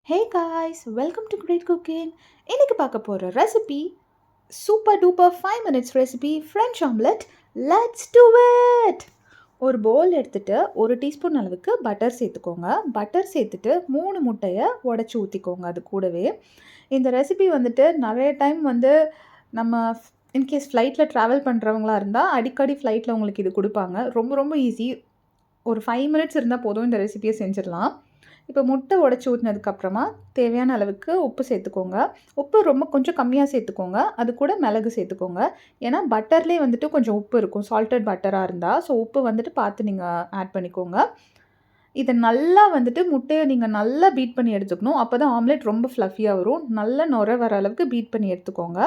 Hey guys, welcome to great cooking. இன்னைக்கு பார்க்க போகிற recipe super duper 5 minutes recipe French omelette. Let's do it. ஒரு bowl எடுத்துகிட்டு 1 teaspoon அளவுக்கு பட்டர் சேர்த்துக்கோங்க. பட்டர் சேர்த்துட்டு 3 முட்டையை உடச்சி ஊற்றிக்கோங்க. அது கூடவே இந்த ரெசிபி வந்துட்டு நிறைய டைம் நம்ம இன்கேஸ் ஃப்ளைட்டில் ட்ராவல் பண்ணுறவங்களா இருந்தால் அடிக்கடி ஃப்ளைட்டில் உங்களுக்கு இது கொடுப்பாங்க. ரொம்ப ரொம்ப ஈஸி. ஒரு 5 minutes இருந்தால் போதும், இந்த ரெசிபியை செஞ்சிடலாம். இப்போ முட்டை உடச்சி ஊற்றினதுக்கப்புறமா தேவையான அளவுக்கு உப்பு சேர்த்துக்கோங்க. உப்பு ரொம்ப கொஞ்சம் கம்மியாக சேர்த்துக்கோங்க. அது கூட மிளகு சேர்த்துக்கோங்க. ஏன்னா பட்டர்லேயே வந்துட்டு கொஞ்சம் உப்பு இருக்கும், சால்டட் பட்டராக இருந்தால். ஸோ உப்பு வந்துட்டு பார்த்து நீங்கள் ஆட் பண்ணிக்கோங்க. இதை நல்லா முட்டையை நீங்கள் நல்லா பீட் பண்ணி எடுத்துக்கணும். அப்போ தான் ஆம்லெட் ரொம்ப ஃப்ளஃபியாக வரும். நல்லா நுர வர அளவுக்கு பீட் பண்ணி எடுத்துக்கோங்க.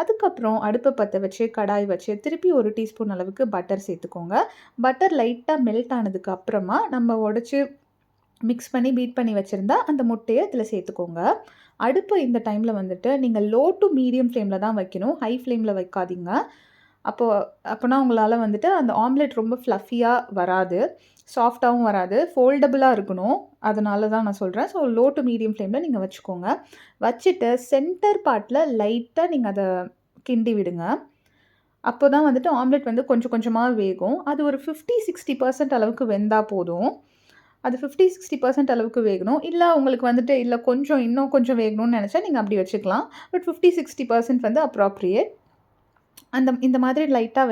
அதுக்கப்புறம் அடுப்பை பற்ற வச்சு கடாய் வச்சு திருப்பி 1 டீஸ்பூன் அளவுக்கு பட்டர் சேர்த்துக்கோங்க. பட்டர் லைட்டாக மெல்ட் ஆனதுக்கு அப்புறமா நம்ம உடச்சி மிக்ஸ் பண்ணி பீட் பண்ணி வச்சுருந்தா அந்த முட்டையை இதில் சேர்த்துக்கோங்க. அடுப்பு இந்த டைமில் நீங்கள் லோ டு மீடியம் ஃப்ளேமில் தான் வைக்கணும். ஹை ஃப்ளேமில் வைக்காதீங்க. அப்போனா உங்களால் அந்த ஆம்லெட் ரொம்ப ஃப்ளஃபியாக வராது, சாஃப்டாகவும் வராது, ஃபோல்டபுளாக இருக்கணும். அதனால தான் நான் சொல்கிறேன். ஸோ லோ டு மீடியம் ஃப்ளேமில் நீங்கள் வச்சுக்கோங்க. வச்சுட்டு சென்டர் பார்ட்டில் லைட்டாக நீங்கள் அதை கிண்டி விடுங்க. அப்போ தான் ஆம்லெட் கொஞ்சம் கொஞ்சமாக வேகும். அது ஒரு 50-60% அளவுக்கு வெந்தால் போதும். அது 50-60% அளவுக்கு வேகணும். இல்லை உங்களுக்கு இல்லை இன்னும் கொஞ்சம் வேகணும்னு நினச்சா நீங்கள் அப்படி வச்சுக்கலாம். But 50-60% appropriate. இந்த மாதிரி லைட்டாக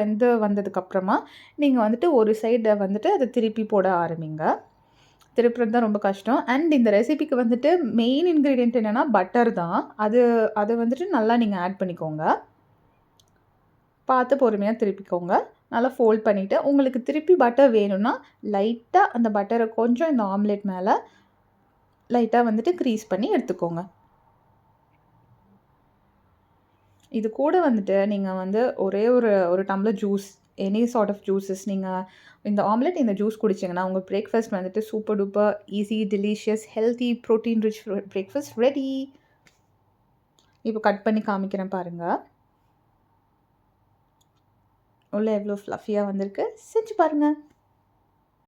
வந்ததுக்கப்புறமா நீங்கள் ஒரு சைடை அதை திருப்பி போட ஆரம்பிங்க. திருப்புறது தான் ரொம்ப கஷ்டம். அண்ட் இந்த ரெசிபிக்கு மெயின் இன்க்ரீடியன்ட் என்னென்னா பட்டர் தான். அதை நல்லா நீங்கள் ஆட் பண்ணிக்கோங்க. பார்த்து பொறுமையாக திருப்பிக்கோங்க. நல்லா ஃபோல்ட் பண்ணிவிட்டு உங்களுக்கு திருப்பி பட்டர் வேணும்னா லைட்டாக அந்த பட்டரை கொஞ்சம் இந்த ஆம்லெட் மேலே லைட்டாக க்ரீஸ் பண்ணி எடுத்துக்கோங்க. இது கூட நீங்கள் ஒரே ஒரு tumbler juice, any sort of juices, நீங்கள் இந்த ஆம்லெட் இந்த ஜூஸ் குடிச்சிங்கன்னா உங்கள் breakfast super duper easy, delicious, healthy, protein rich breakfast ready. இப்போ கட் பண்ணி காமிக்கிறேன் பாருங்கள். உள்ளே எவ்வளோ ஃப்ளஃபியாக வந்திருக்கு, செஞ்சு பாருங்கள்.